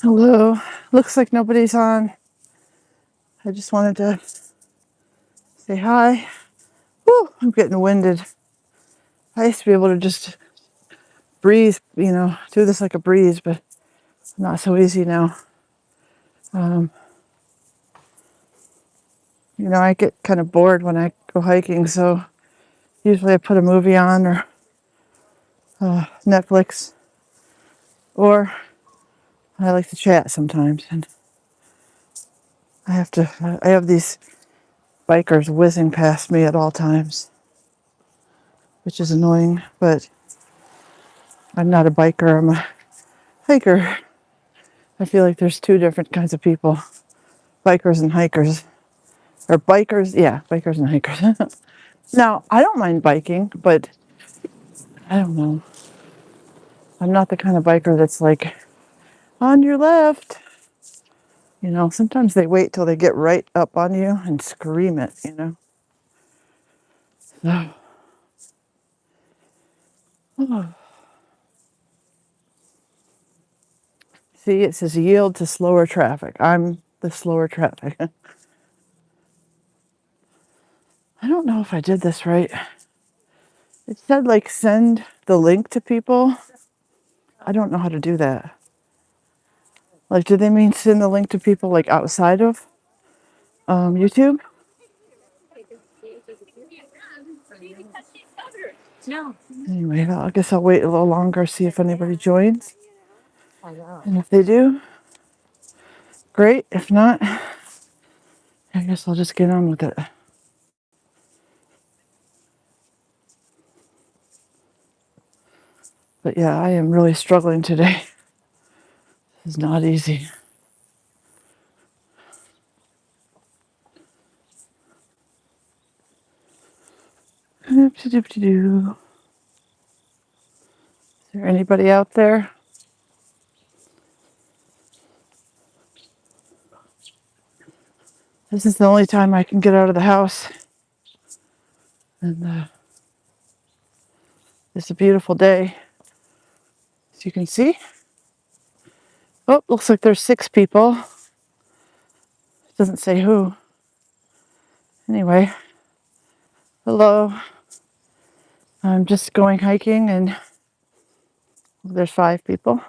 Hello. Looks like nobody's on. I just wanted to say hi. Whew, I'm getting winded. I used to be able to just breeze, do this like a breeze, but not so easy now. Um, I get kind of bored when I go hiking, so usually I put a movie on or Netflix, or I like to chat sometimes. And I have these bikers whizzing past me at all times, which is annoying, but I'm not a biker, I'm a hiker. I feel like there's two different kinds of people, bikers and hikers. Or bikers, yeah, bikers and hikers. Now, I don't mind biking, but I don't know. I'm not the kind of biker that's like, on your left. Sometimes they wait till they get right up on you and scream it. So, oh. See, it says yield to slower traffic. I'm the slower traffic. I don't know if I did this right. It said like send the link to people. I don't know how to do that. Like, do they mean send the link to people like outside of YouTube? No. Anyway, I guess I'll wait a little longer, see if anybody joins. And if they do, great. If not, I guess I'll just get on with it. But yeah, I am really struggling today. It's not easy. Is there anybody out there? This is the only time I can get out of the house. And it's a beautiful day, as you can see. Oh, looks like there's 6 people. It doesn't say who. Anyway, hello. I'm just going hiking and there's 5 people.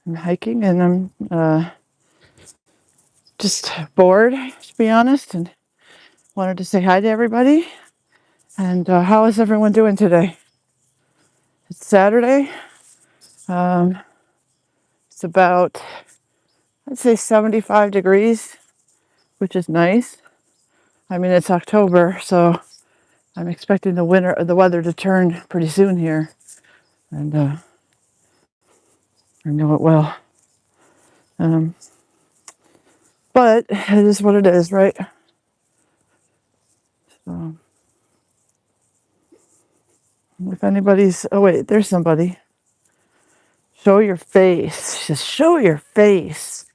I'm hiking and I'm just bored, to be honest, and wanted to say hi to everybody. And how is everyone doing today? It's Saturday. It's about, I'd say 75 degrees, which is nice. I mean, it's October, so I'm expecting the weather to turn pretty soon here. And I know it will. But it is what it is, right? So if anybody's, oh wait, there's somebody. Show your face. Just show your face.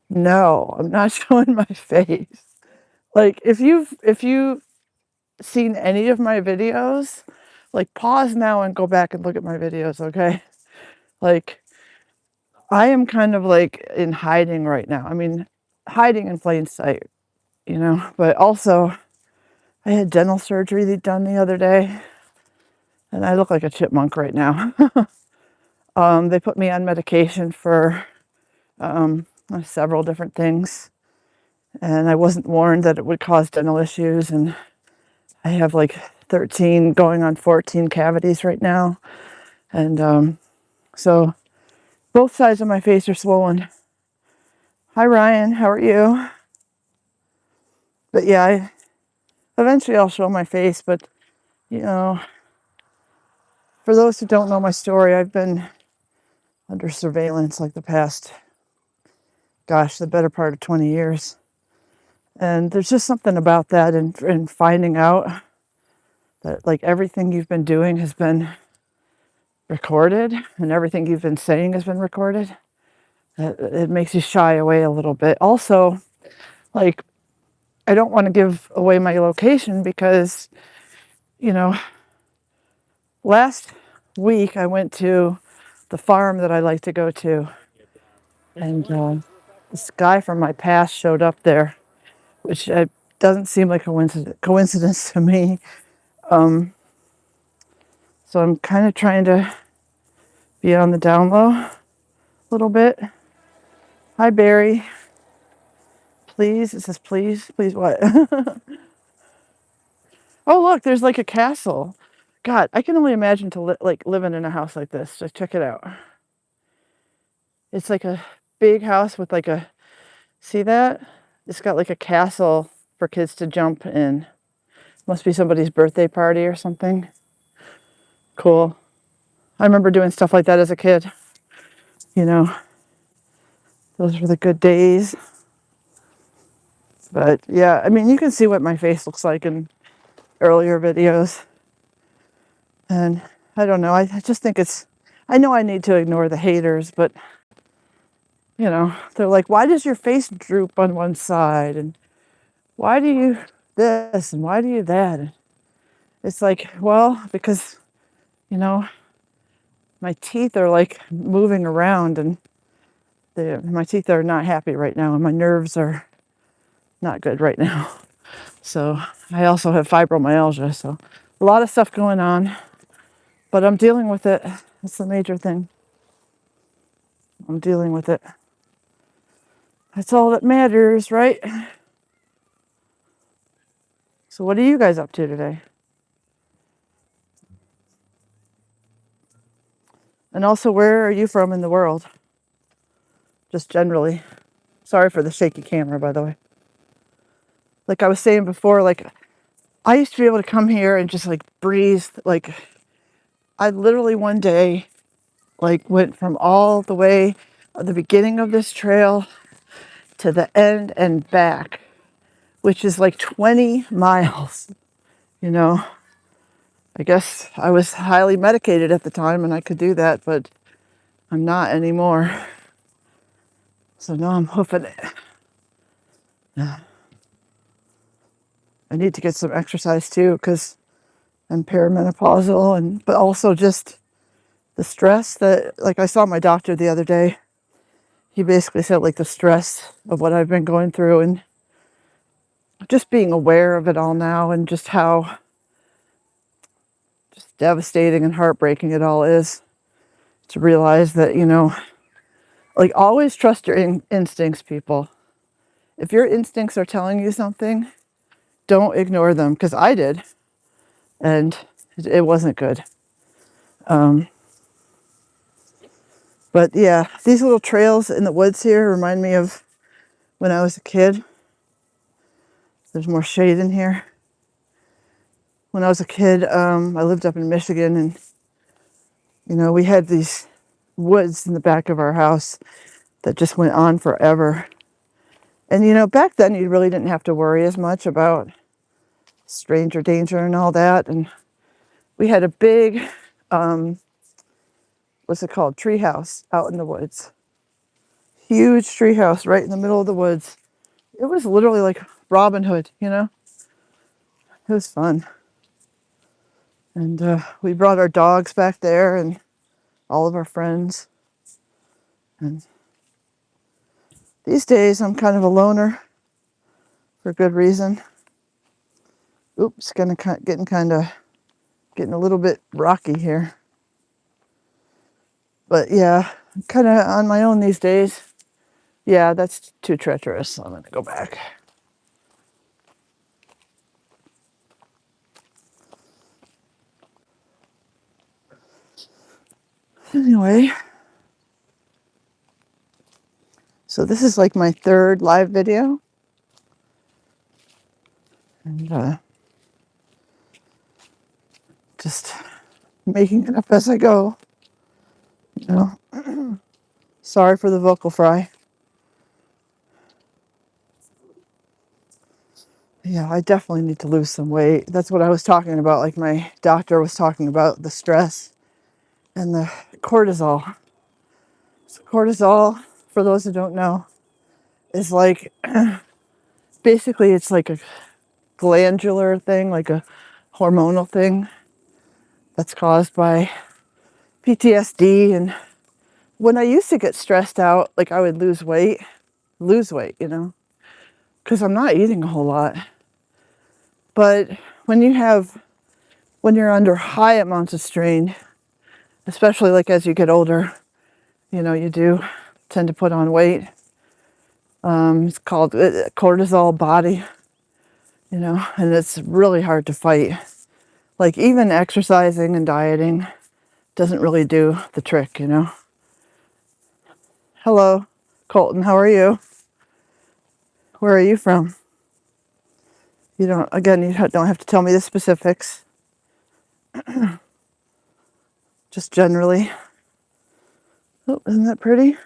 No, I'm not showing my face. Like if you've seen any of my videos, like pause now and go back and look at my videos, okay? Like I am kind of like in hiding right now. I mean, hiding in plain sight, but also I had dental surgery done the other day and I look like a chipmunk right now. They put me on medication for several different things, and I wasn't warned that it would cause dental issues. And I have like 13 going on 14 cavities right now. And so both sides of my face are swollen. Hi, Ryan. How are you? But yeah, eventually I'll show my face. But, you know, for those who don't know my story, I've been under surveillance like the past, the better part of 20 years. And there's just something about that and finding out that like everything you've been doing has been recorded and everything you've been saying has been recorded. It makes you shy away a little bit. Also, like, I don't want to give away my location because, you know, last week I went to the farm that I like to go to. And this guy from my past showed up there, which doesn't seem like a coincidence to me. So I'm kind of trying to be on the down low a little bit. Hi, Barry. Please. It says please. Please what? Oh, look, there's like a castle. God, I can only imagine to living in a house like this. Just check it out. It's like a big house with like a, see that? It's got like a castle for kids to jump in. Must be somebody's birthday party or something. Cool. I remember doing stuff like that as a kid. You know, those were the good days. But yeah, I mean, you can see what my face looks like in earlier videos. And I don't know, I just think I know I need to ignore the haters, but you know, they're like, why does your face droop on one side? And why do you this? And why do you that? And it's like, well, because, you know, my teeth are like moving around and my teeth are not happy right now and my nerves are not good right now. So I also have fibromyalgia. So a lot of stuff going on, but I'm dealing with it. That's the major thing. I'm dealing with it. That's all that matters, right? So what are you guys up to today? And also, where are you from in the world? Just generally. Sorry for the shaky camera, by the way. Like I was saying before, like I used to be able to come here and just like breathe. Like I literally one day like went from all the way at the beginning of this trail to the end and back, which is like 20 miles, you know. I guess I was highly medicated at the time and I could do that, but I'm not anymore. So now I'm hoofing it. I need to get some exercise too because I'm perimenopausal, but also just the stress that, like I saw my doctor the other day. He basically said like the stress of what I've been going through and just being aware of it all now and just how just devastating and heartbreaking it all is to realize that, you know, like always trust your instincts, people. If your instincts are telling you something, don't ignore them, because I did, and it wasn't good. But yeah, these little trails in the woods here remind me of when I was a kid. There's more shade in here. When I was a kid, I lived up in Michigan, and you know, we had these woods in the back of our house that just went on forever. And you know, back then you really didn't have to worry as much about stranger danger and all that. And we had a big, what's it called, tree house out in the woods. Huge tree house right in the middle of the woods. It was literally like Robin Hood, you know? It was fun. And we brought our dogs back there and all of our friends. And these days I'm kind of a loner for good reason. Oops, getting a little bit rocky here. But yeah, I'm kind of on my own these days. Yeah, that's too treacherous, so I'm going to go back. Anyway, so this is like my third live video. And just making it up as I go. You know, sorry for the vocal fry. Yeah, I definitely need to lose some weight. That's what I was talking about. Like my doctor was talking about the stress and the cortisol. So cortisol, for those who don't know, is like basically it's like a glandular thing, like a hormonal thing that's caused by PTSD and when I used to get stressed out, like I would lose weight, you know, because I'm not eating a whole lot. But when you're under high amounts of strain, especially like as you get older, you know, you do tend to put on weight. It's called cortisol body, you know, and it's really hard to fight. Like even exercising and dieting doesn't really do the trick, you know. Hello, Colton, how are you? Where are you from? You don't, again, you don't have to tell me the specifics. Just generally. Oh, isn't that pretty?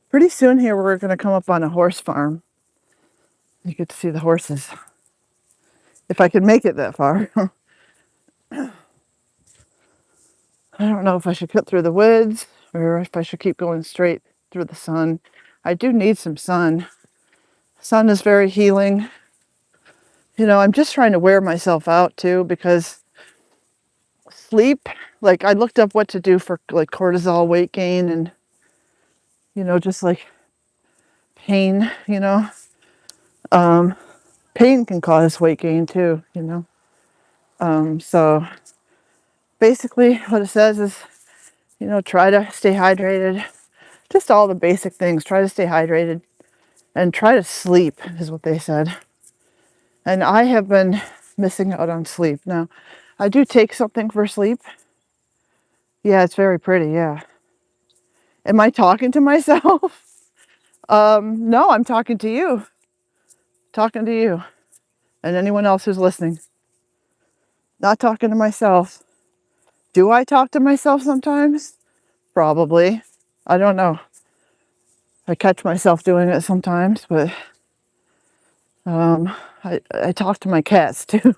Pretty soon here we're going to come up on a horse farm. You get to see the horses. If I can make it that far. I don't know if I should cut through the woods or if I should keep going straight through the sun. I do need some sun. Sun is very healing. You know, I'm just trying to wear myself out too because sleep, like I looked up what to do for like cortisol weight gain and, you know, just like pain, you know. Pain can cause weight gain too, you know. So basically what it says is, you know, try to stay hydrated. Just all the basic things. Try to stay hydrated and try to sleep is what they said. And I have been missing out on sleep. Now, I do take something for sleep. Yeah, it's very pretty, yeah. Am I talking to myself? No, I'm talking to you. Talking to you. And anyone else who's listening. Not talking to myself. Do I talk to myself sometimes? Probably. I don't know. I catch myself doing it sometimes, but I talk to my cats too.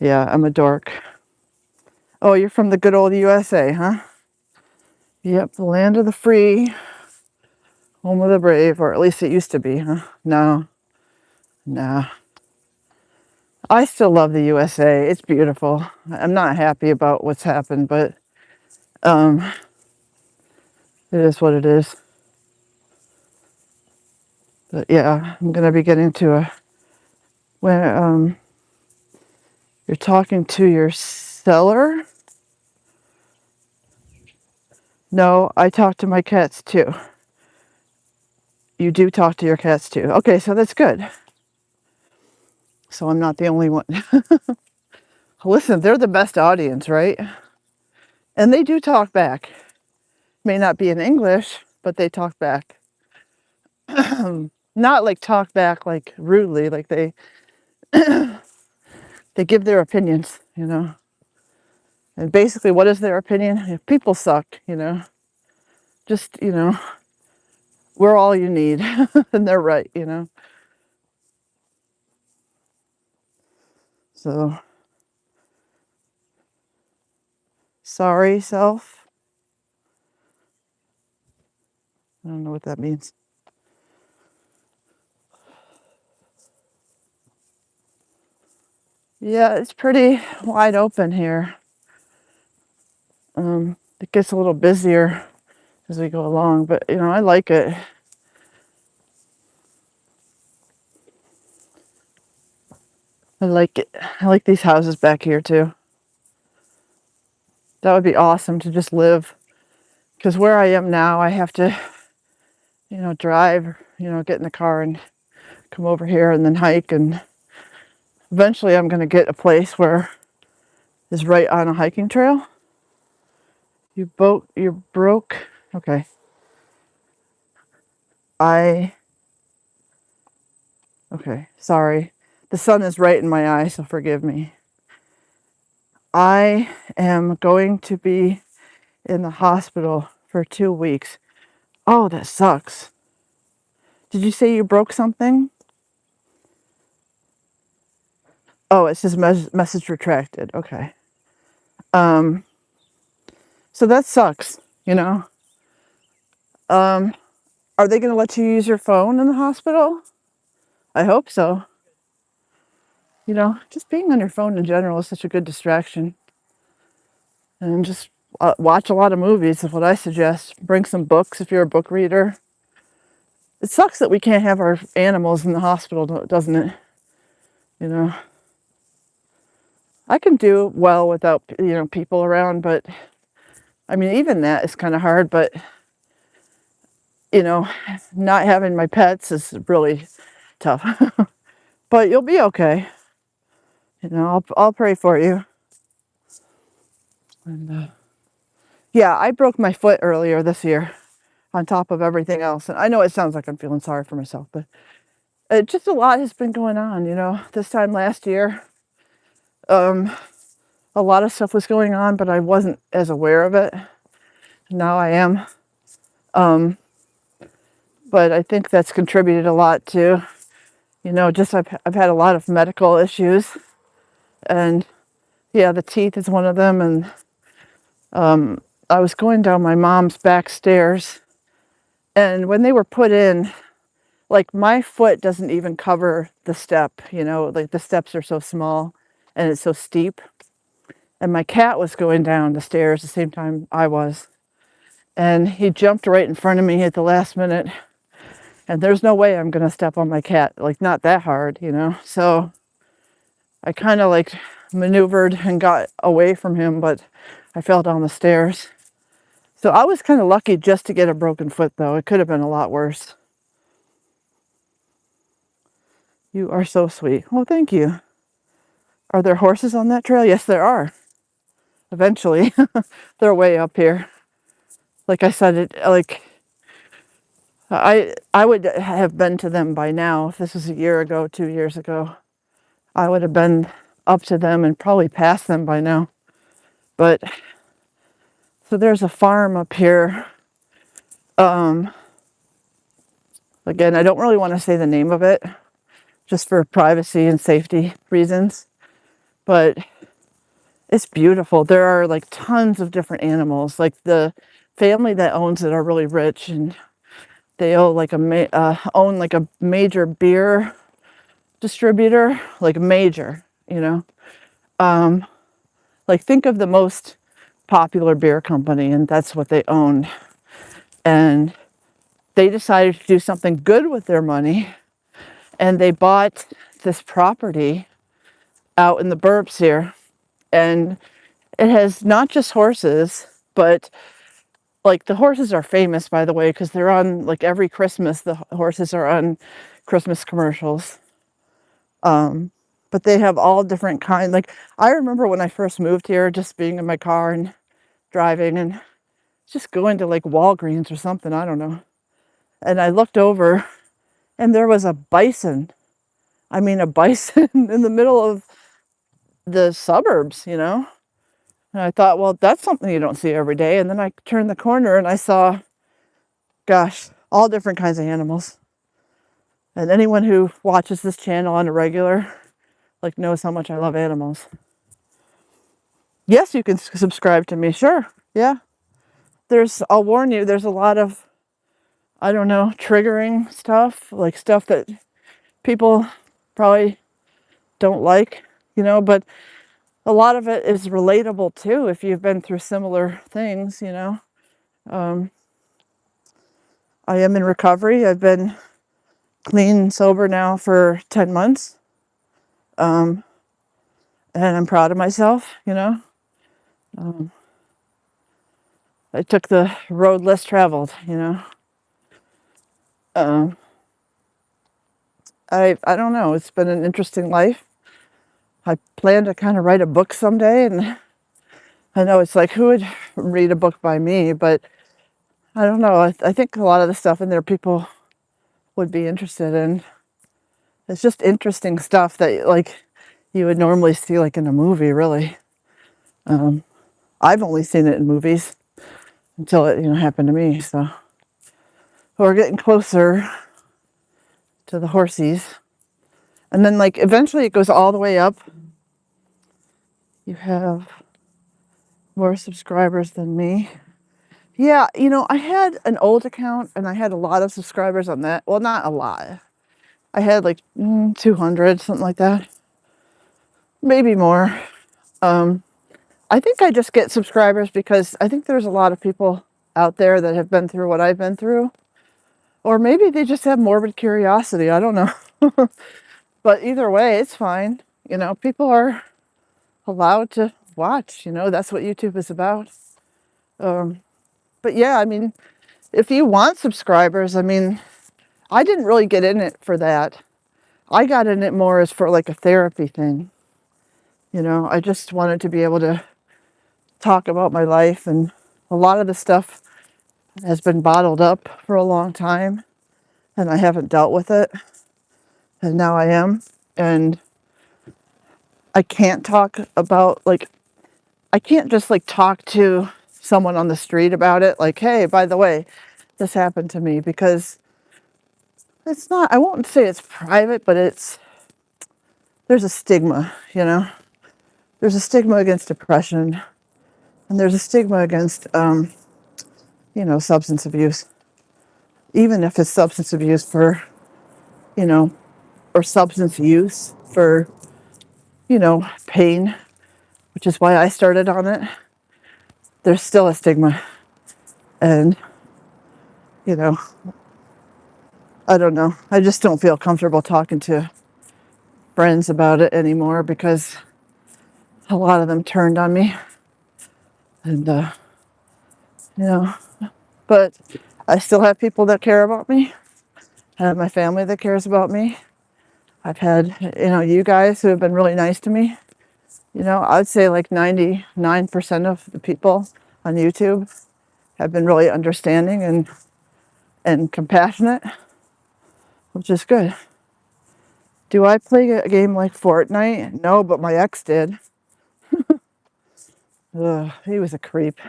Yeah, I'm a dork. Oh, you're from the good old USA, huh? Yep, the land of the free, home of the brave, or at least it used to be, huh? No, nah. I still love the USA. It's beautiful. I'm not happy about what's happened, but it is what it is. But yeah, I'm gonna be getting to a when you're talking to your seller. No, I talk to my cats too. You do talk to your cats too. Okay, so that's good. So I'm not the only one. Listen, they're the best audience, right? And they do talk back. May not be in English, but they talk back. Not like talk back like rudely, like they give their opinions, you know. And basically what is their opinion? If people suck, you know. Just, you know, we're all you need. And they're right, you know. So sorry, self. I don't know what that means. Yeah, it's pretty wide open here. It gets a little busier as we go along, but you know, I like it. I like it. I like these houses back here too. That would be awesome to just live. Because where I am now, I have to, you know, drive, you know, get in the car and come over here and then hike. And eventually I'm going to get a place where is right on a hiking trail. You're broke. Okay. Okay, sorry. The sun is right in my eye, so forgive me. I am going to be in the hospital for 2 weeks. Oh, that sucks. Did you say you broke something? Oh, it says message retracted. Okay. Um, so that sucks, you know. Um, are they going to let you use your phone in the hospital? I hope so. You know, just being on your phone in general is such a good distraction. And just Watch a lot of movies is what I suggest. Bring some books if you're a book reader. It sucks that we can't have our animals in the hospital, doesn't it? You know, I can do well without, people around, but I mean, even that is kind of hard, but you know, not having my pets is really tough. But you'll be okay. I'll pray for you. And yeah, I broke my foot earlier this year on top of everything else. And I know it sounds like I'm feeling sorry for myself, but just a lot has been going on, This time last year, a lot of stuff was going on, but I wasn't as aware of it. Now I am. But I think that's contributed a lot to, just I've had a lot of medical issues. And yeah, the teeth is one of them. And I was going down my mom's back stairs. And when they were put in, like my foot doesn't even cover the step, like the steps are so small and it's so steep. And my cat was going down the stairs the same time I was. And he jumped right in front of me at the last minute. And there's no way I'm going to step on my cat, like not that hard, So I kind of like maneuvered and got away from him, but I fell down the stairs. So I was kind of lucky just to get a broken foot, though. It could have been a lot worse. You are so sweet. Well, thank you. Are there horses on that trail? Yes, there are. Eventually. They're way up here. Like I said, I would have been to them by now. If this was a year ago, 2 years ago, I would have been up to them and probably past them by now. But so there's a farm up here. Again, I don't really want to say the name of it, just for privacy and safety reasons. But it's beautiful. There are like tons of different animals. Like the family that owns it are really rich, and they own like a major beer distributor, like major. Like think of the most popular beer company, and that's what they own. And they decided to do something good with their money, and they bought this property out in the burbs here, and it has not just horses, but like the horses are famous, by the way, because they're on like every Christmas. The horses are on Christmas commercials. But they have all different kinds. Like I remember when I first moved here, just being in my car and driving and just going to like Walgreens or something. I don't know. And I looked over, and there was a bison. I mean, a bison in the middle of the suburbs. And I thought, well, that's something you don't see every day. And then I turned the corner and I saw, gosh, all different kinds of animals. And anyone who watches this channel on a regular, like, knows how much I love animals. Yes, you can subscribe to me. Sure. Yeah. I'll warn you, there's a lot of, I don't know, triggering stuff, like stuff that people probably don't like, but a lot of it is relatable too if you've been through similar things. I am in recovery. I've been clean and sober now for 10 months. And I'm proud of myself, I took the road less traveled, I don't know. It's been an interesting life. I plan to kind of write a book someday, and I know it's like, who would read a book by me? But I don't know. I think a lot of the stuff in there people would be interested in. It's just interesting stuff that like you would normally see like in a movie, really. I've only seen it in movies until it, happened to me. So we're getting closer to the horsies. And then like eventually it goes all the way up. You have more subscribers than me. Yeah, I had an old account and I had a lot of subscribers on that. Well, not a lot. I had like 200, something like that. Maybe more. I think I just get subscribers because I think there's a lot of people out there that have been through what I've been through. Or maybe they just have morbid curiosity. I don't know. But either way, it's fine. You know, people are allowed to watch. You know, that's what YouTube is about. But yeah, I mean, if you want subscribers, I mean, I didn't really get in it for that. I got in it more as for like a therapy thing. You know, I just wanted to be able to talk about my life, and a lot of the stuff has been bottled up for a long time and I haven't dealt with it. And now I am. And I can't talk about, like, I can't just like talk to someone on the street about it. Like, hey, by the way, this happened to me, because it's not, I won't say it's private, but there's a stigma, you know, there's a stigma against depression, and there's a stigma against, you know, substance abuse, even if it's substance abuse for, you know, or substance use for, you know, pain, which is why I started on it. There's still a stigma. And, you know, I don't know. I just don't feel comfortable talking to friends about it anymore, because a lot of them turned on me. And, you know, but I still have people that care about me. I have my family that cares about me. I've had, you know, you guys who have been really nice to me. You know, I'd say like 99% of the people on YouTube have been really understanding and compassionate, which is good. Do I play a game like Fortnite? No, but my ex did. Ugh, he was a creep.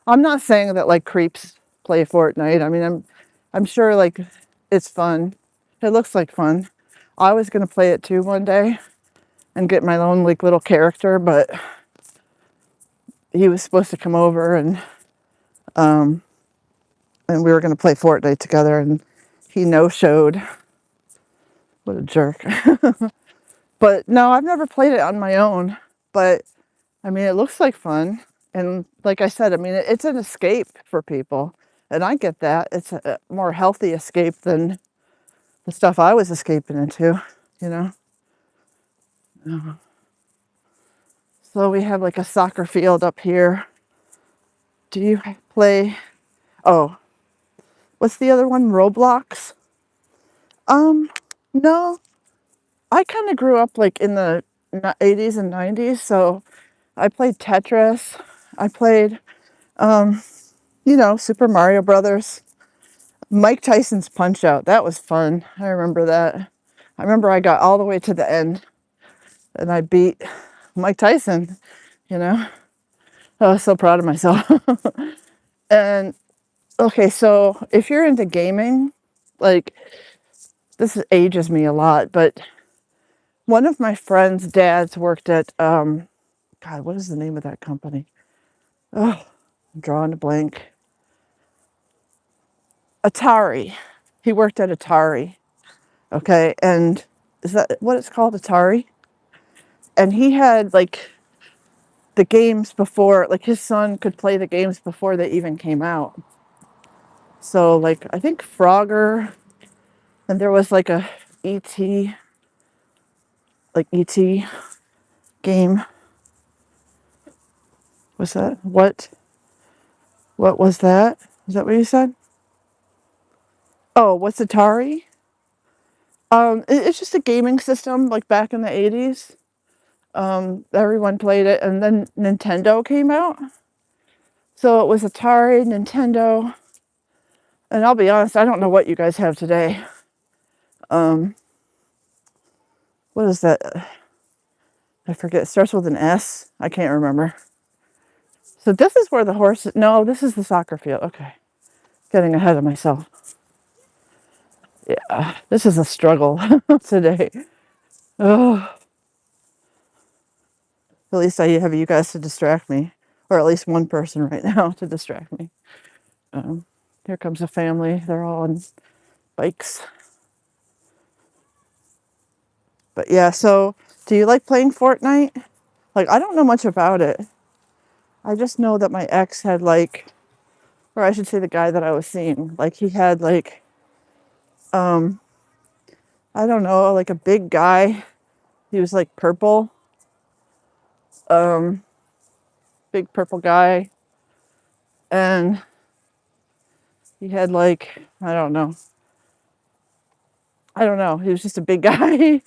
I'm not saying that like creeps play Fortnite. I mean, I'm sure like it's fun. It looks like fun. I was gonna play it too one day and get my own like little character, but he was supposed to come over, and we were gonna play Fortnite together, and he no-showed. What a jerk. But no, I've never played it on my own. But I mean, it looks like fun. And like I said, I mean, it's an escape for people. And I get that. It's a more healthy escape than the stuff I was escaping into, you know? So we have like a soccer field up here. Do you play? Oh, what's the other one? Roblox? Um, no. I kind of grew up like in the 80s and 90s. So I played Tetris. I played, you know, Super Mario Brothers. Mike Tyson's Punch Out. That was fun. I remember that. I remember I got all the way to the end and I beat Mike Tyson, you know. I was so proud of myself. And okay, so if you're into gaming, like, this ages me a lot, but one of my friend's dads worked at, God, what is the name of that company? Oh, I'm drawing a blank. Atari. He worked at Atari. Okay, and is that what it's called, Atari? And he had like the games before, like his son could play the games before they even came out. So like I think Frogger, and there was like a ET, like ET game. Was that what was that? Is that what you said? Oh, what's Atari? It's just a gaming system like back in the 80s. Everyone played it, and then Nintendo came out. So it was Atari, Nintendo, and I'll be honest, I don't know what you guys have today. Um, what is that? I forget. It starts with an S. I can't remember. So this is where the horse. No, this is the soccer field. Okay, getting ahead of myself. Yeah, this is a struggle today. Oh, at least I have you guys to distract me, or at least one person right now to distract me. Um, Here comes a family. They're all on bikes. But yeah, so do you like playing Fortnite? Like, I don't know much about it. I just know that my ex had like, or I should say the guy that I was seeing, like he had like, um, I don't know, like a big guy. He was like purple, um, big purple guy. And he had like, I don't know. He was just a big guy.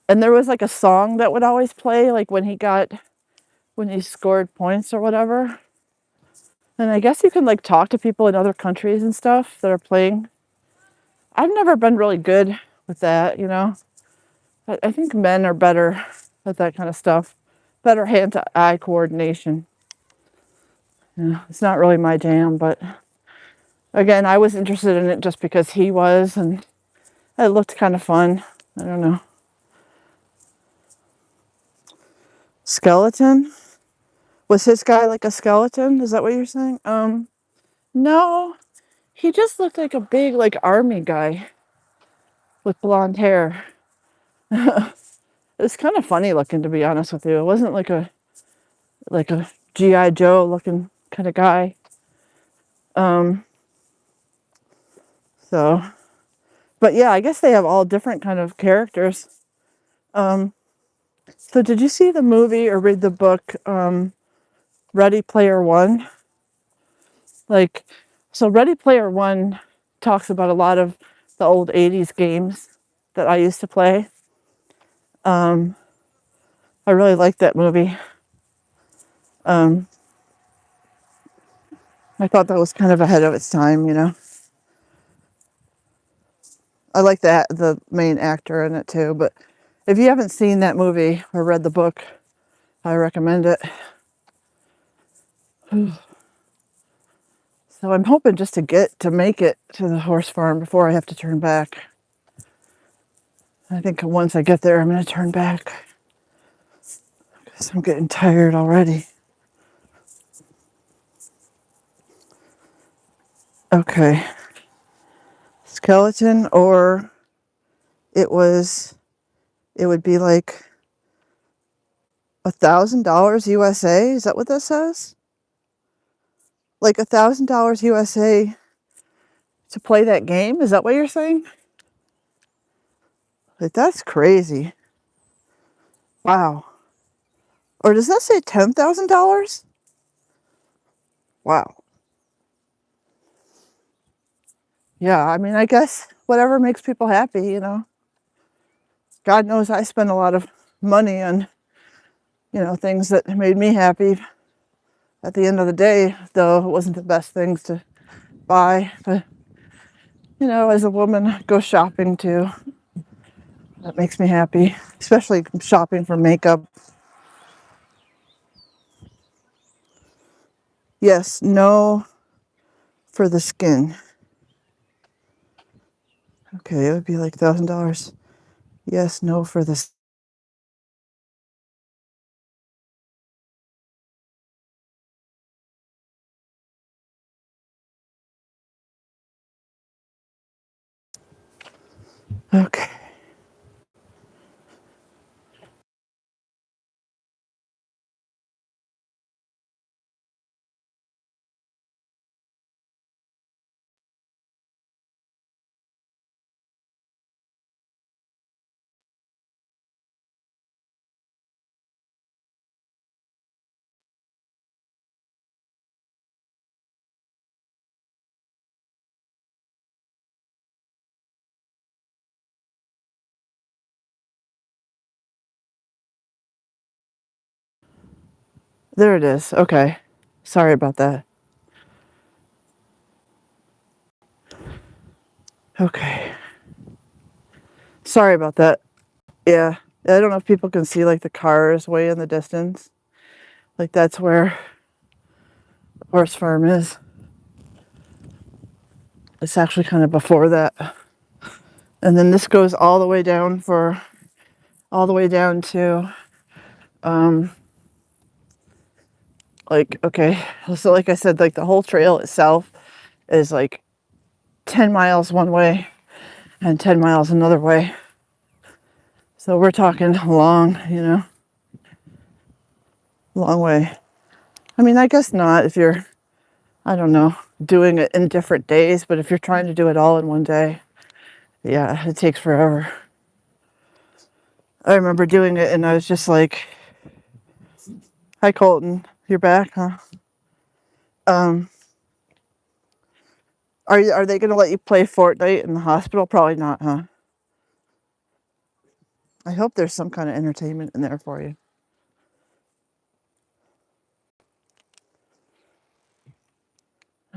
And there was like a song that would always play, like when he scored points or whatever. And I guess you can like talk to people in other countries and stuff that are playing. I've never been really good with that, you know. I think men are better at that kind of stuff. Better hand-to-eye coordination. Yeah, it's not really my jam, but again, I was interested in it just because he was, and it looked kind of fun. I don't know. Skeleton? Was his guy like a skeleton? Is that what you're saying? No. He just looked like a big, like, army guy with blonde hair. It was kind of funny looking, to be honest with you. It wasn't like a G.I. Joe looking kind of guy. Um, so, but yeah, I guess they have all different kind of characters. Um, so did you see the movie or read the book, Ready Player One? Like, so Ready Player One talks about a lot of the old 80s games that I used to play. Um, I really liked that movie. Um, I thought that was kind of ahead of its time, you know. I like that the main actor in it too, but if you haven't seen that movie or read the book, I recommend it. So I'm hoping just to make it to the horse farm before I have to turn back. I think once I get there, I'm going to turn back because I'm getting tired already. Okay. Skeleton, or it would be like $1,000 USA. Is that what that says? Like $1,000 USA to play that game? Is that what you're saying? Like, that's crazy. Wow. Or does that say $10,000? Wow. Yeah, I mean, I guess whatever makes people happy, you know. God knows I spend a lot of money on, you know, things that made me happy. At the end of the day, though, it wasn't the best things to buy. But, you know, as a woman, go shopping too. That makes me happy, especially shopping for makeup. Yes, no for the skin. Okay, it would be like $1,000. Yes, no for the. Okay. There it is. Okay. Sorry about that. Okay. Sorry about that. Yeah. I don't know if people can see like the cars way in the distance. Like that's where the horse farm is. It's actually kind of before that. And then this goes all the way down to um like, okay. So like I said, like the whole trail itself is like 10 miles one way and 10 miles another way. So we're talking long, you know, long way. I mean, I guess not if you're, I don't know, doing it in different days, but if you're trying to do it all in one day, yeah, it takes forever. I remember doing it and I was just like, hi Colton, you're back, huh? Um, are they gonna let you play Fortnite in the hospital? Probably not, huh? I hope there's some kind of entertainment in there for you.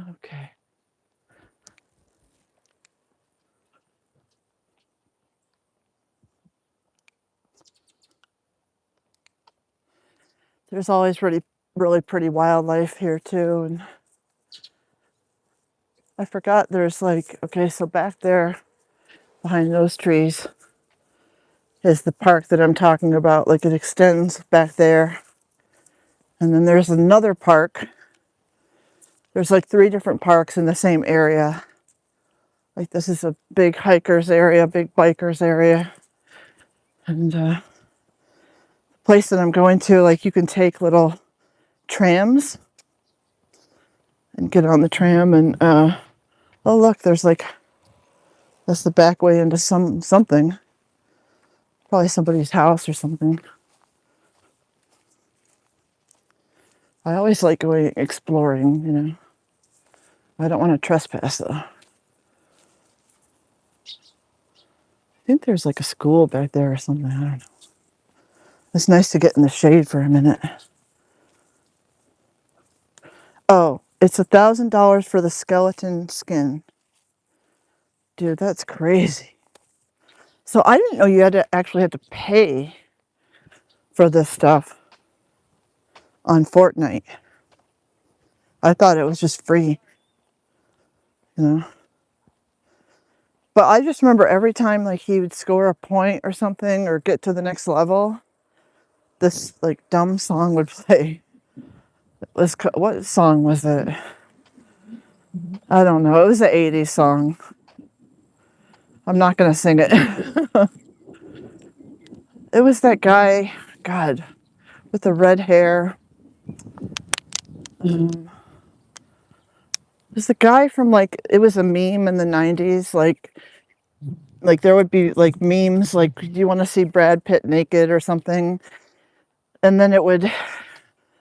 Okay. There's always really pretty wildlife here too. And I forgot there's like, okay, so back there behind those trees is the park that I'm talking about. Like it extends back there. And then there's another park. There's like 3 different parks in the same area. Like this is a big hikers area, big bikers area. And the place that I'm going to, like you can take little trams and get on the tram and oh look, there's like, that's the back way into something. Probably somebody's house or something. I always like going exploring, you know. I don't want to trespass though. I think there's like a school back there or something. I don't know. It's nice to get in the shade for a minute. Oh, it's $1,000 for the skeleton skin. Dude, that's crazy. So I didn't know you had to actually have to pay for this stuff on Fortnite. I thought it was just free, you know. But I just remember every time like he would score a point or something or get to the next level, this like dumb song would play. What song was it? I don't know. It was an 80s song. I'm not going to sing it. It was that guy, God, with the red hair. It was the guy from like, it was a meme in the 90s. Like there would be like memes like, do you want to see Brad Pitt naked or something? And then it would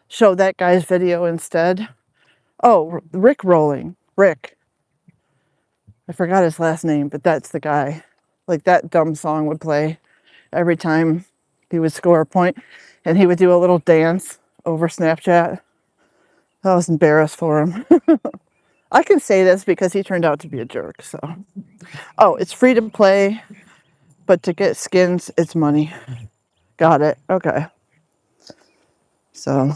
show that guy's video instead. Oh, Rick Rolling. Rick. I forgot his last name, but that's the guy. Like that dumb song would play every time he would score a point, and he would do a little dance over Snapchat. I was embarrassed for him. I can say this because he turned out to be a jerk. So, oh, it's free to play, but to get skins, it's money. Got it. Okay. So,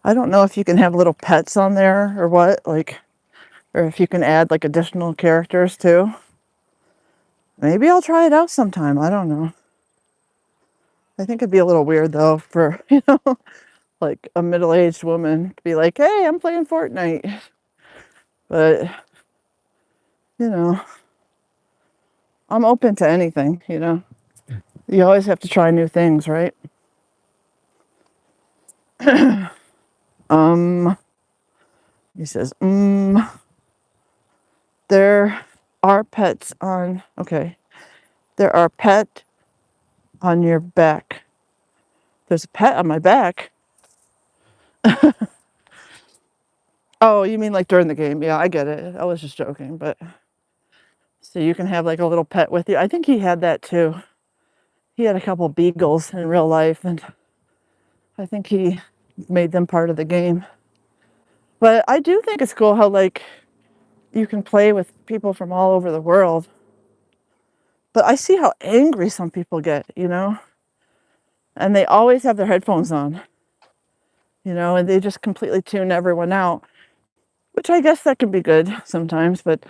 I don't know if you can have little pets on there or what, like, or if you can add like additional characters too. Maybe I'll try it out sometime. I don't know. I think it'd be a little weird though for, you know, like a middle-aged woman to be like, hey, I'm playing Fortnite. But, you know, I'm open to anything, you know. You always have to try new things, right? He says, there are pets on, okay. There are pet on your back. There's a pet on my back. Oh, you mean like during the game? Yeah, I get it. I was just joking, but so you can have like a little pet with you. I think he had that too. He had a couple beagles in real life, and I think he made them part of the game. But I do think it's cool how like you can play with people from all over the world. But I see how angry some people get, you know? And they always have their headphones on, you know, and they just completely tune everyone out, which I guess that can be good sometimes, but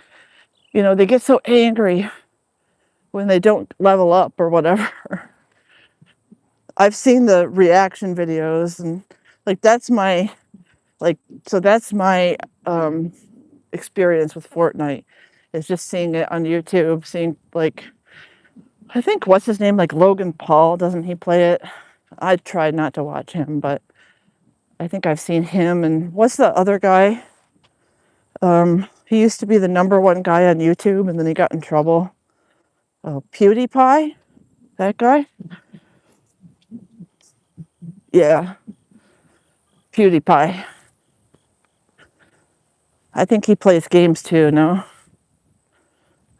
you know, they get so angry when they don't level up or whatever. I've seen the reaction videos and like that's my experience with Fortnite is just seeing it on YouTube, seeing like I think what's his name, like Logan Paul, doesn't he play it? I tried not to watch him, but I think I've seen him, and what's the other guy? He used to be the #1 guy on YouTube, and then he got in trouble. Oh, PewDiePie? That guy? Yeah, PewDiePie. I think he plays games too, no?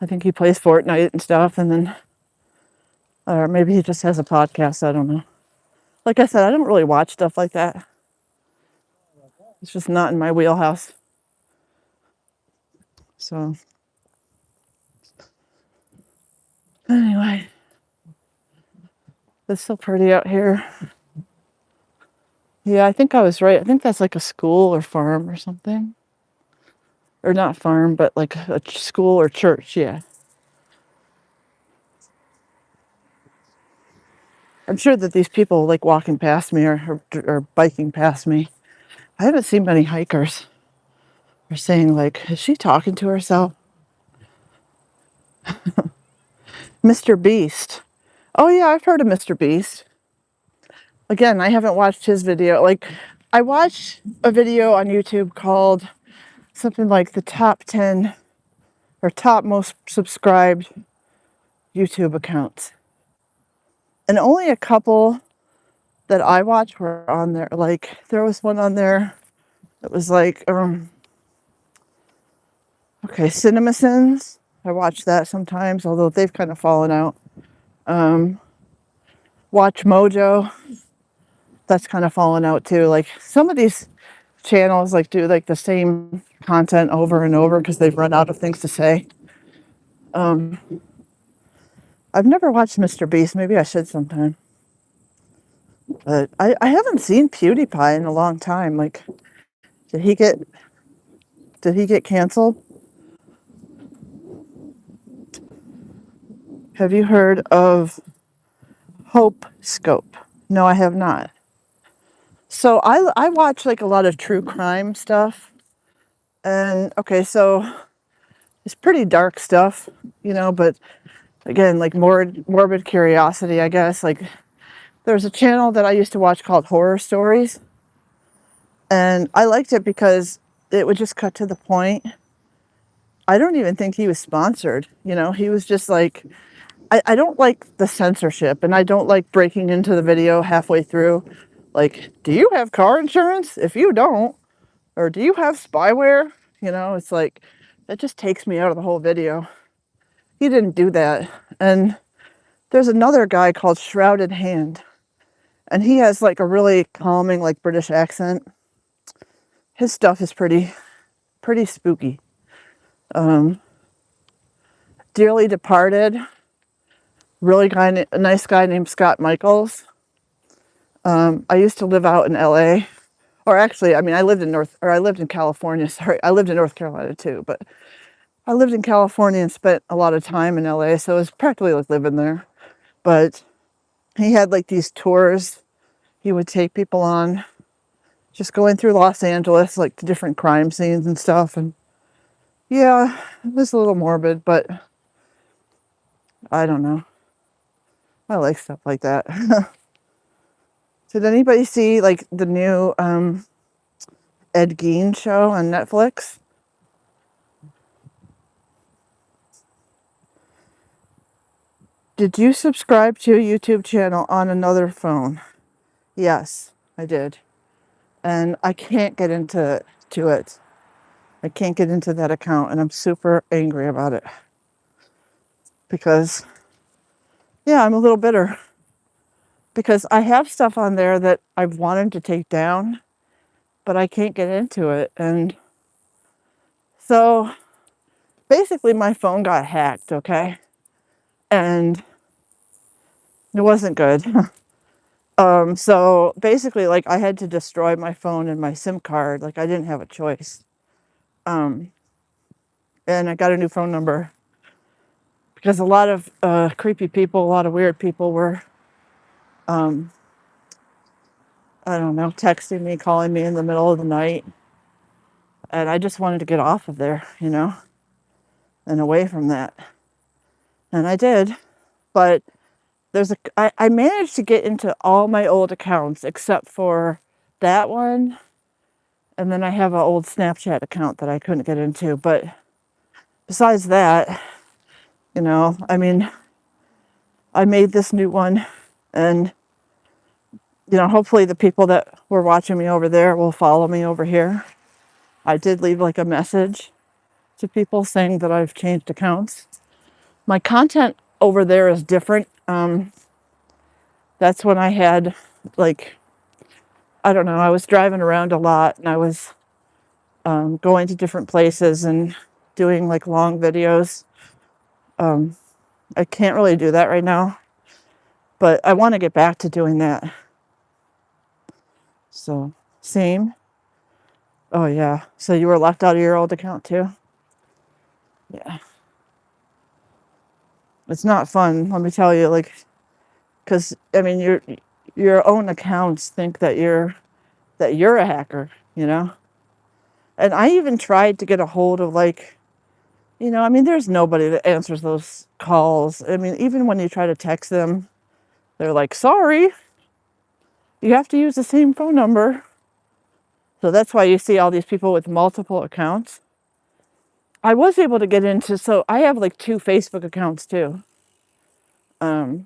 I think he plays Fortnite and stuff, and then, or maybe he just has a podcast, I don't know. Like I said, I don't really watch stuff like that. It's just not in my wheelhouse. So, anyway, it's so pretty out here. Yeah, I think I was right. I think that's like a school or farm or something. Or not farm, but like a school or church, yeah. I'm sure that these people like walking past me or biking past me. I haven't seen many hikers. They're saying like, is she talking to herself? Mr. Beast. Oh yeah, I've heard of Mr. Beast. Again, I haven't watched his video. Like, I watched a video on YouTube called something like the top 10 or top most subscribed YouTube accounts. And only a couple that I watched were on there. Like, there was one on there that was like, okay, CinemaSins. I watch that sometimes, although they've kind of fallen out. Watch Mojo. That's kind of fallen out too. Like, some of these channels like do like the same content over and over because they've run out of things to say. I've never watched Mr. Beast. Maybe I should sometime. But I haven't seen PewDiePie in a long time. Like, did he get canceled? Have you heard of Hope Scope? No, I have not. So I watch like a lot of true crime stuff. And okay, so it's pretty dark stuff, but again, like morbid curiosity, I guess. Like, there's a channel that I used to watch called Horror Stories. And I liked it because it would just cut to the point. I don't even think he was sponsored. He was just like, I don't like the censorship, and I don't like breaking into the video halfway through. Like, do you have car insurance? If you don't, or do you have spyware? It's like, that just takes me out of the whole video. He didn't do that. And there's another guy called Shrouded Hand, and he has like a really calming, like British accent. His stuff is pretty spooky. Dearly Departed, a nice guy named Scott Michaels. I used to live out in LA, or actually, I mean, I lived in California. Sorry, I lived in North Carolina too, but I lived in California and spent a lot of time in LA, so it was practically like living there. But he had like these tours he would take people on, just going through Los Angeles, like the different crime scenes and stuff. And yeah, it was a little morbid, but I don't know. I like stuff like that. Did anybody see like the new Ed Gein show on Netflix? Did you subscribe to a YouTube channel on another phone? Yes, I did. And I can't get into it. I can't get into that account, and I'm super angry about it. Because, yeah, I'm a little bitter. Because I have stuff on there that I've wanted to take down, but I can't get into it. And so basically my phone got hacked, okay? And it wasn't good. So basically, like, I had to destroy my phone and my SIM card. Like, I didn't have a choice. And I got a new phone number because a lot of creepy people, a lot of weird people were, I don't know, texting me, calling me in the middle of the night. And I just wanted to get off of there, and away from that. And I did. But I managed to get into all my old accounts except for that one. And then I have an old Snapchat account that I couldn't get into. But besides that, I mean, I made this new one. And, hopefully the people that were watching me over there will follow me over here. I did leave like a message to people saying that I've changed accounts. My content over there is different. That's when I had, like, I don't know, I was driving around a lot and I was going to different places and doing like long videos. I can't really do that right now, but I want to get back to doing that. So, same. Oh, yeah. So you were locked out of your old account too? Yeah. It's not fun, let me tell you, like, because, I mean, your own accounts think that you're a hacker, And I even tried to get a hold of, like, I mean, there's nobody that answers those calls. I mean, even when you try to text them, they're like, sorry, you have to use the same phone number. So that's why you see all these people with multiple accounts. I was able to get into, so I have like 2 Facebook accounts too. And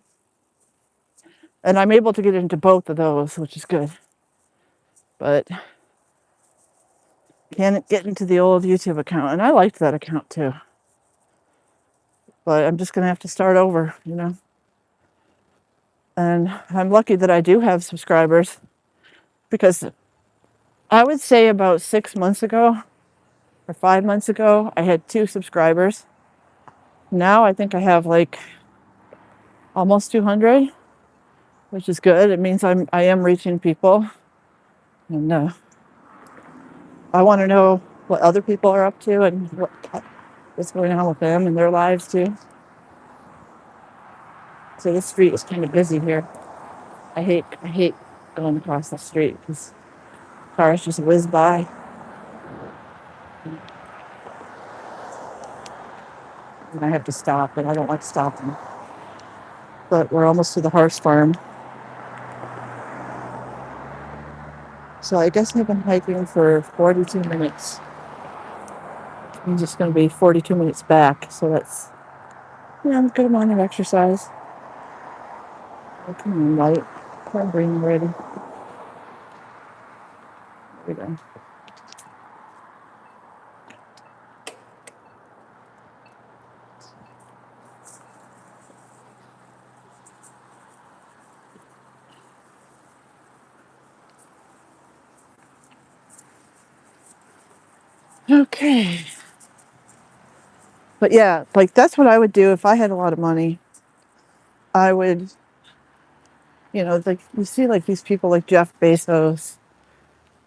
I'm able to get into both of those, which is good. But can't get into the old YouTube account. And I liked that account too. But I'm just going to have to start over, And I'm lucky that I do have subscribers, because I would say about 6 months ago or 5 months ago, I had 2 subscribers. Now I think I have like almost 200, which is good. It means I am reaching people. And I want to know what other people are up to and what's going on with them and their lives too. So this street is kind of busy here. I hate going across the street because cars just whiz by. And I have to stop, and I don't like stopping. But we're almost to the horse farm. So I guess I've been hiking for 42 minutes. I'm just going to be 42 minutes back. So that's, a good amount of exercise. Oh, come on, light. I'm breathing already. There we go. Okay. But yeah, like that's what I would do if I had a lot of money. I would, like you see like these people like Jeff Bezos,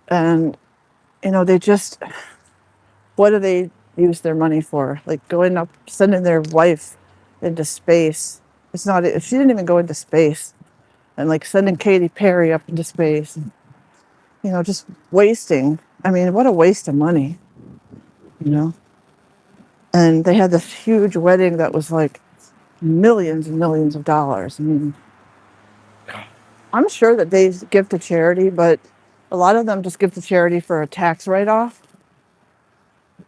and they just, what do they use their money for? Like going up, sending their wife into space. It's not, she didn't even go into space. And like sending Katy Perry up into space. Just wasting. I mean, what a waste of money, you know? And they had this huge wedding that was like millions and millions of dollars. I mean, I'm sure that they give to charity, but a lot of them just give to charity for a tax write-off.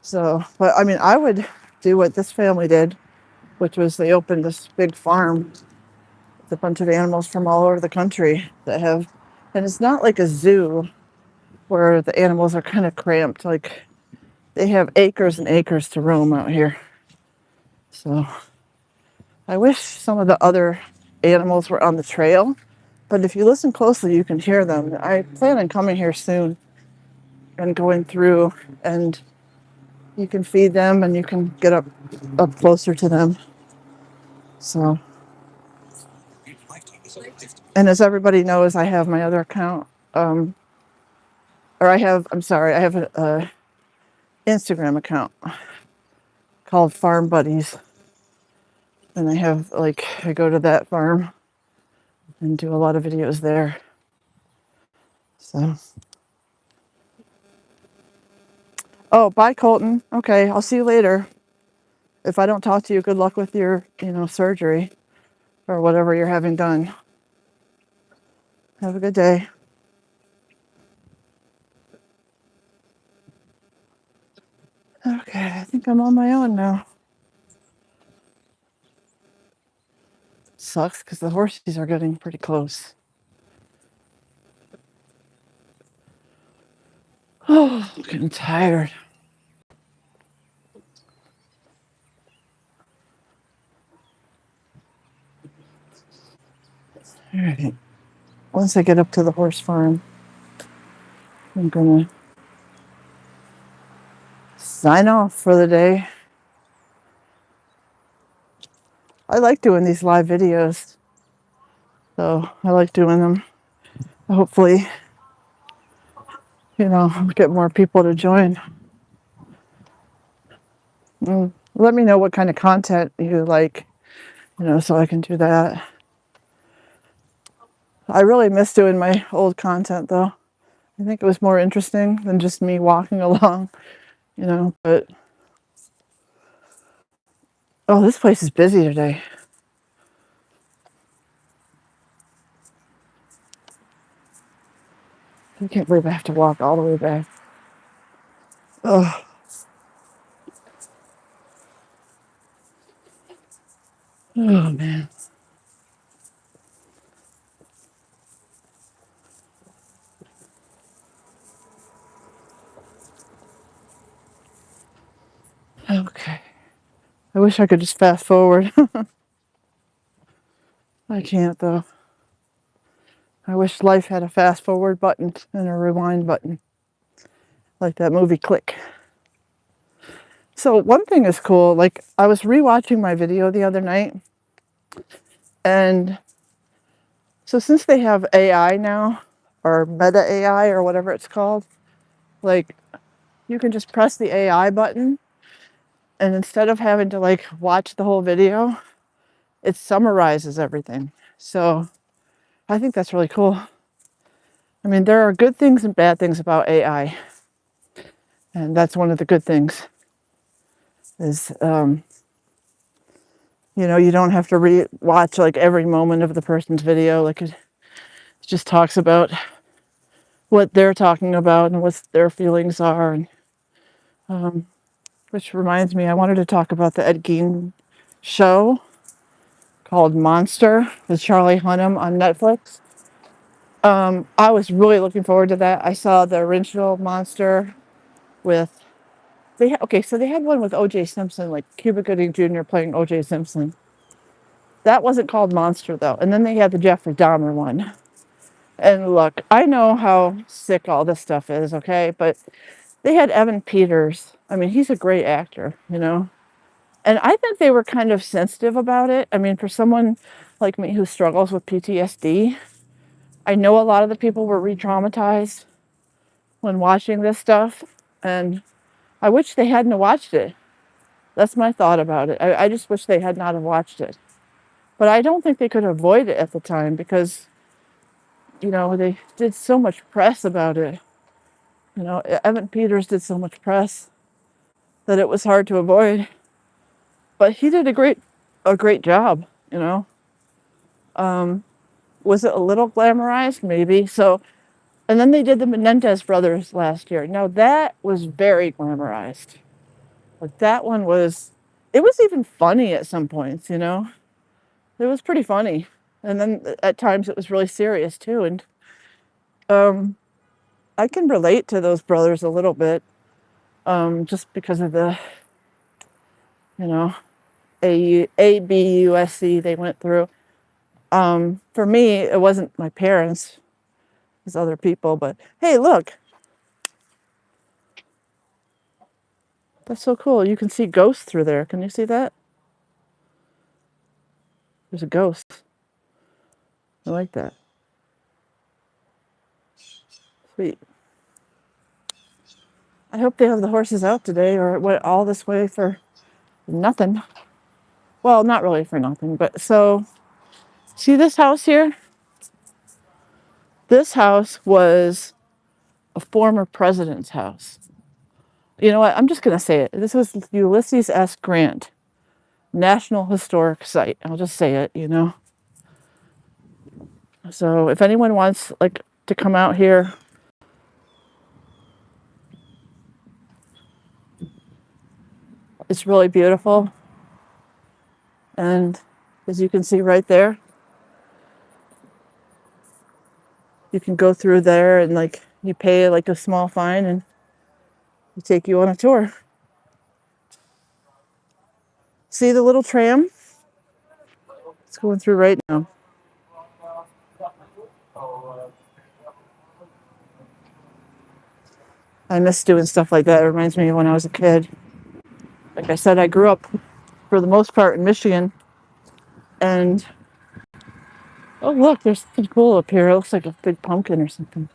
So, but I mean, I would do what this family did, which was they opened this big farm with a bunch of animals from all over the country that have, and it's not like a zoo where the animals are kind of cramped. Like they have acres and acres to roam out here. So I wish some of the other animals were on the trail, but if you listen closely, you can hear them. I plan on coming here soon and going through, and you can feed them and you can get up closer to them. So, and as everybody knows, I have my other account, I have a Instagram account called Farm Buddies. And I go to that farm and do a lot of videos there. So, oh, bye, Colton. Okay, I'll see you later. If I don't talk to you, good luck with your, surgery or whatever you're having done. Have a good day. Okay, I think I'm on my own now. Sucks because the horses are getting pretty close. Oh, I'm getting tired. All right. Once I get up to the horse farm, I'm gonna sign off for the day. I like doing these live videos, so I like doing them. Hopefully, I'll get more people to join. Let me know what kind of content you like, so I can do that. I really miss doing my old content, though. I think it was more interesting than just me walking along, but oh, this place is busy today. I can't believe I have to walk all the way back. Oh, oh man. Okay. I wish I could just fast forward. I can't, though. I wish life had a fast forward button and a rewind button, like that movie Click. So one thing is cool, like I was rewatching my video the other night, and so since they have AI now, or meta AI or whatever it's called, like you can just press the AI button, and instead of having to like watch the whole video, it summarizes everything. So I think that's really cool. I mean, there are good things and bad things about AI, and that's one of the good things is you don't have to watch like every moment of the person's video. Like it just talks about what they're talking about and what their feelings are. And which reminds me, I wanted to talk about the Ed Gein show called Monster with Charlie Hunnam on Netflix. I was really looking forward to that. I saw the original Monster with so they had one with O.J. Simpson, like Cuba Gooding Jr. playing O.J. Simpson. That wasn't called Monster though. And then they had the Jeffrey Dahmer one. And look, I know how sick all this stuff is, okay? But they had Evan Peters. I mean, he's a great actor. And I think they were kind of sensitive about it. I mean, for someone like me who struggles with PTSD, I know a lot of the people were re-traumatized when watching this stuff. And I wish they hadn't watched it. That's my thought about it. I just wish they had not have watched it. But I don't think they could avoid it at the time because, they did so much press about it. Evan Peters did so much press that it was hard to avoid. But he did a great job. Was it a little glamorized? Maybe. So, and then they did the Menendez brothers last year. Now that was very glamorized. Like that one it was even funny at some points. It was pretty funny. And then at times it was really serious too. And um, I can relate to those brothers a little bit, just because of the, you know, ABUSC they went through. For me, it wasn't my parents, it was other people. But hey, look, that's so cool. You can see ghosts through there. Can you see that? There's a ghost. I like that. Sweet. I hope they have the horses out today, or it went all this way for nothing. Well, not really for nothing, but so see this house here? This house was a former president's house. You know what? I'm just going to say it. This was Ulysses S. Grant National Historic Site. I'll just say it. So if anyone wants like to come out here, It's really beautiful. And as you can see right there, you can go through there and like you pay like a small fine and they take you on a tour. See the little tram? It's going through right now. I miss doing stuff like that. It reminds me of when I was a kid. Like I said, I grew up for the most part in Michigan. And oh, look, there's something cool up here. It looks like a big pumpkin or something.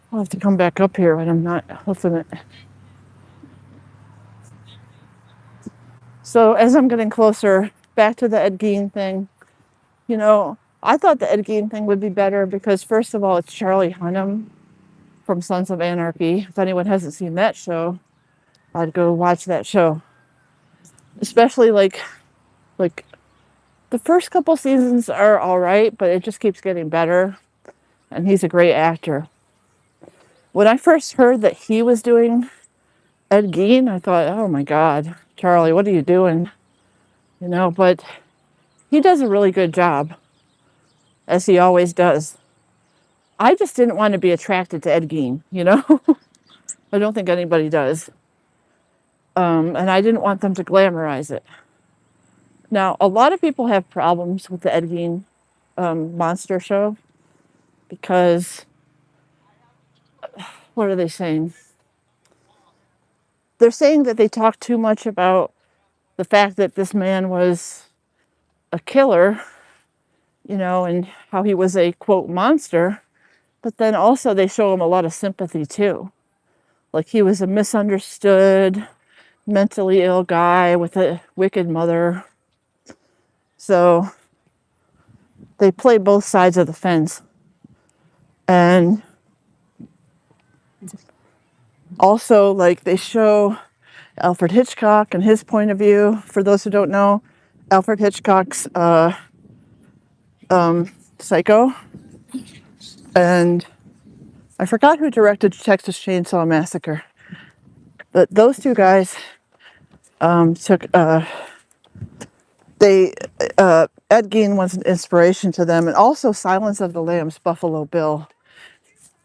I'll have to come back up here when I'm not hoofing it. So as I'm getting closer back to the Ed Gein thing, you know, I thought the Ed Gein thing would be better because first of all, it's Charlie Hunnam from Sons of Anarchy. If anyone hasn't seen that show, I'd go watch that show. Especially like the first couple seasons are all right, but it just keeps getting better. And he's a great actor. When I first heard that he was doing Ed Gein, I thought, oh my God, Charlie, what are you doing? You know, but he does a really good job, as he always does. I just didn't want to be attracted to Ed Gein, you know? I don't think anybody does. And I didn't want them to glamorize it. Now, a lot of people have problems with the Ed Gein monster show because, what are they saying? They're saying that they talk too much about the fact that this man was a killer, you know, and how he was a quote monster, but then also they show him a lot of sympathy too. Like he was a misunderstood, mentally ill guy with a wicked mother. So they play both sides of the fence. And also, like, they show Alfred Hitchcock and his point of view. For those who don't know, Alfred Hitchcock's Psycho. And I forgot who directed Texas Chainsaw Massacre. But those two guys took Ed Gein was an inspiration to them, and also Silence of the Lambs, Buffalo Bill.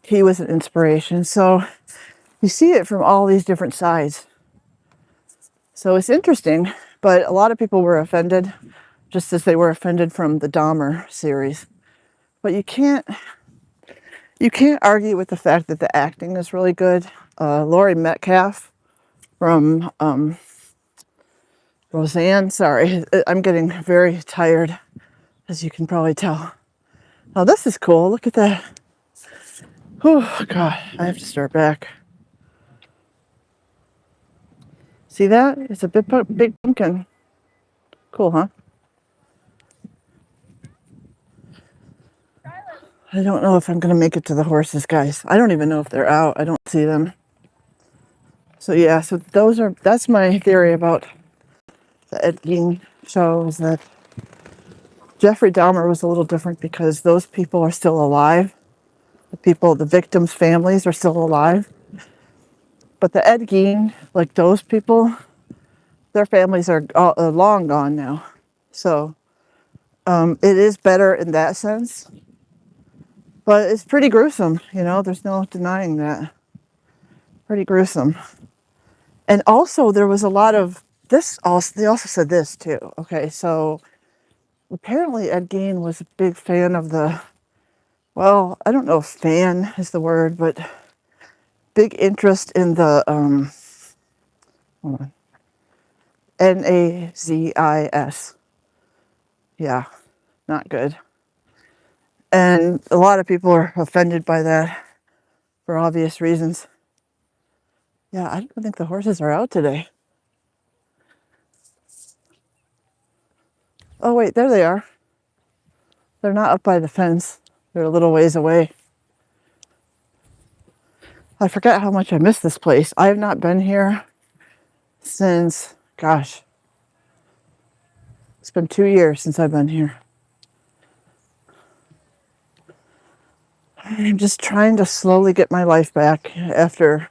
He was an inspiration. So you see it from all these different sides. So it's interesting, but a lot of people were offended, just as they were offended from the Dahmer series. But you can't argue with the fact that the acting is really good. Laurie Metcalf from Roseanne. Sorry, I'm getting very tired, as you can probably tell. Oh, this is cool. Look at that. Oh, God, I have to start back. See that? It's a big pumpkin. Cool, huh? I don't know if I'm going to make it to the horses, guys. I don't even know if they're out. I don't see them. So, yeah, so that's my theory about the Ed Gein show, is that Jeffrey Dahmer was a little different because those people are still alive. The victims' families are still alive. But the Ed Gein, like those people, their families are long gone now. So it is better in that sense. But it's pretty gruesome, you know, there's no denying that. Pretty gruesome. And also there was a lot of this also, they also said this too. Okay, so apparently Ed Gein was a big fan of well, I don't know if fan is the word, but big interest in the hold on, NAZIS. Yeah, not good. And a lot of people are offended by that for obvious reasons. Yeah, I don't think the horses are out today. Oh, wait, there they are. They're not up by the fence. They're a little ways away. I forgot how much I miss this place. I have not been here since, gosh, it's been 2 years since I've been here. I'm just trying to slowly get my life back after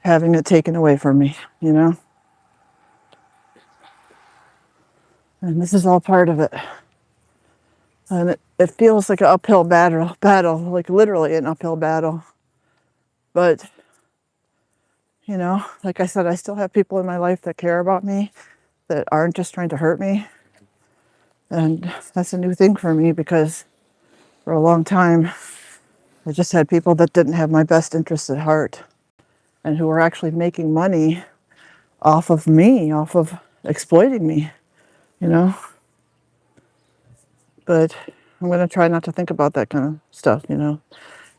having it taken away from me, you know? And this is all part of it. And it feels like an uphill battle, like literally an uphill battle. But, you know, like I said, I still have people in my life that care about me, that aren't just trying to hurt me. And that's a new thing for me because for a long time, I just had people that didn't have my best interest at heart and who were actually making money off of me, off of exploiting me, you know? But I'm going to try not to think about that kind of stuff, you know?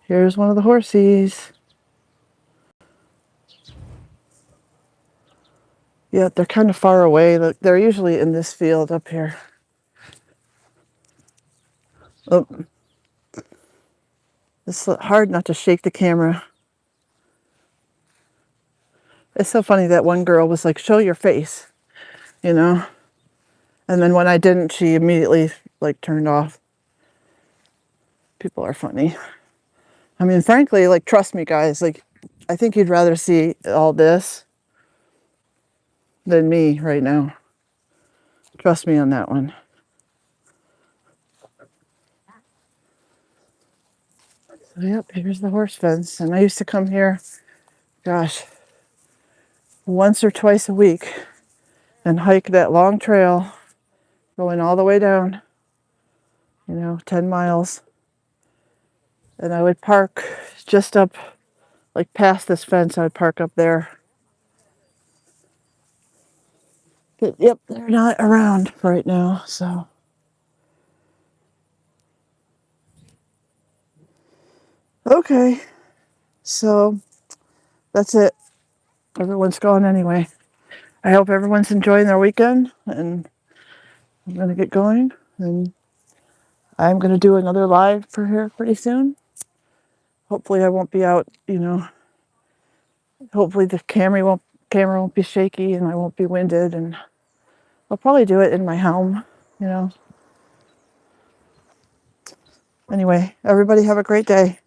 Here's one of the horsies. Yeah, they're kind of far away. They're usually in this field up here. Oh, it's hard not to shake the camera. It's so funny that one girl was like, show your face, you know? And then when I didn't, she immediately like turned off. People are funny. I mean, frankly, like, trust me, guys, like, I think you'd rather see all this than me right now. Trust me on that one. So, yep, here's the horse fence. And I used to come here, gosh, once or twice a week and hike that long trail going all the way down, you know, 10 miles. And I would park just up, like past this fence, I would park up there. But, yep, they're not around right now, so. Okay, so that's it. Everyone's gone anyway. I hope everyone's enjoying their weekend, and I'm going to get going, and I'm going to do another live for here pretty soon. Hopefully I won't be out, you know, hopefully the camera won't be shaky and I won't be winded, and I'll probably do it in my home, you know. Anyway, everybody have a great day.